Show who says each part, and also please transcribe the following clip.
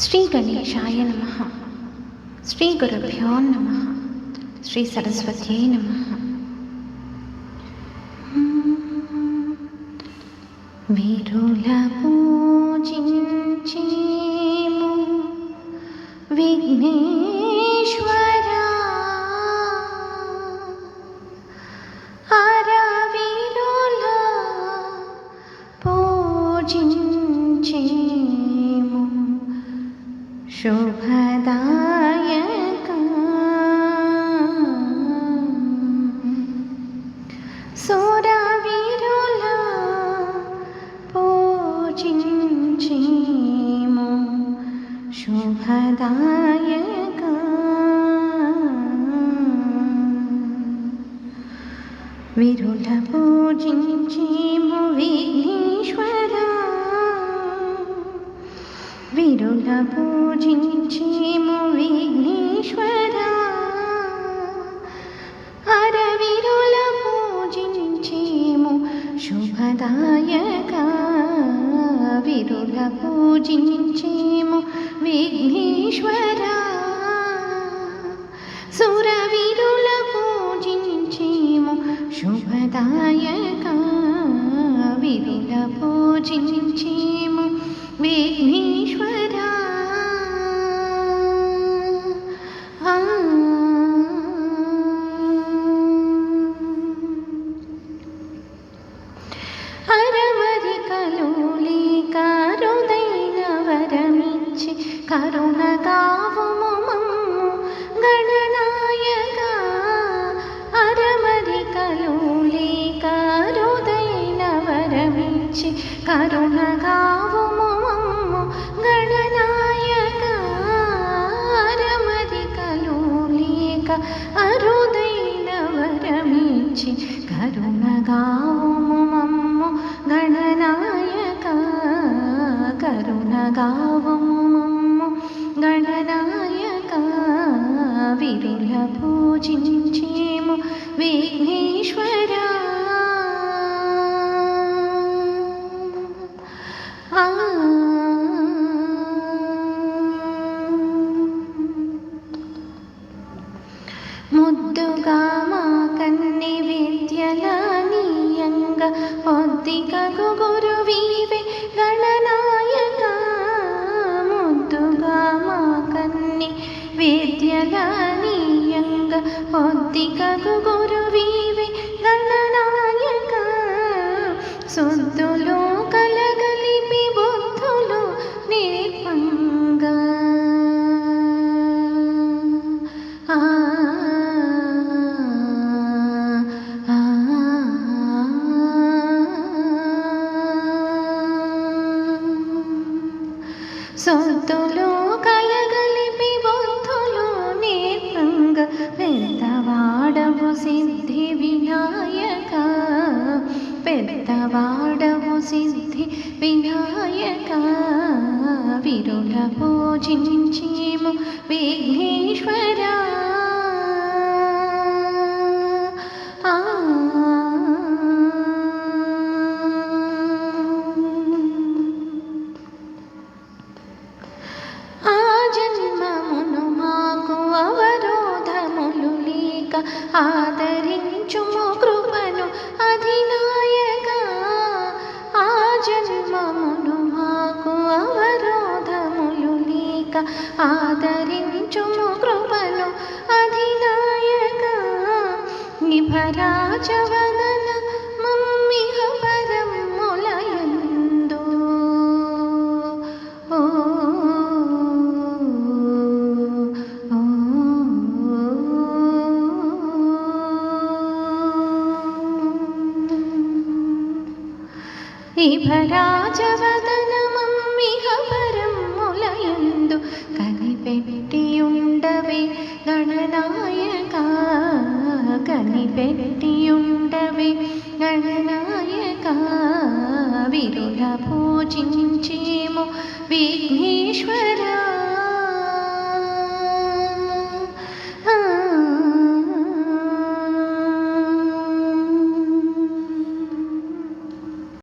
Speaker 1: శ్రీ గణేశాయ నమః. శ్రీ గురుభ్యో నమః. శ్రీ సరస్వత్యై నమః. వీరుల పూజించేము విఘ్నేశ్వరా, వీరుల పూజించేము శుభదాయక, సురవీరుల పూజించేము శుభదాయక. వీరుల పూజించేము విఘ్నేశ్వరా, వీరుల పూజించేము విఘ్నేశ్వరా, వీరుల పూజించేము శుభదాయక. వీరుల పూజించేము విఘ్నేశ్వరా, సురవీరుల పూజించేము శుభదాయక. వీరుల పూజించేము విఘ్నేశ్వరా. అరమరికలు లేక రుదైన వరమిచ్చి కరుణగావుము మమ్ము గణనాయక. అరమరికలు లేక రుదైన వరమిచ్చి కరుణగావుము మమ్ము గణనాయక. అరమరికలు లేక అరుదైన వరమిచ్చి కరుణగావుము మమ్ము గణనాయక. కరుణగావుము మమ్ము గణనాయక. వీరుల పూజించేము విఘ్నేశ్వరా. ముద్దుగా మా కన్ని విద్యలనీయంగా ఒద్దికగు గురువీవే గణనాయక. ముద్దుగా మా కన్ని విద్యలనీయంగా ఒద్దికగు గురువీవే గణనాయక. సుద్దులు కలగలిపి బుద్ధులు నేర్పంగా, సొత్తులు కలగలిపి బుద్ధులు నేర్పంగ. పెద్దవాడవు సిద్ధి వినాయక, పెద్దవాడవు సిద్ధి వినాయక. వీరుల పూజించేము విఘ్నేశ్వరా. ఆదరించుము కృపను అధినాయక. ఆ జన్మమును మాకు అవరోధములు లేక ఆదరించుము కృపను అధినాయక. నిభరాజవదన మమ్మిహ పరములయందు, ఇభరాజవదన మమ్మిహ పరములయందు కనిపెట్టియుండవే గణనాయక. కనిపెట్టియుండవే గణనాయక. వీరుల పూజించేము విఘ్నేశ్వరా.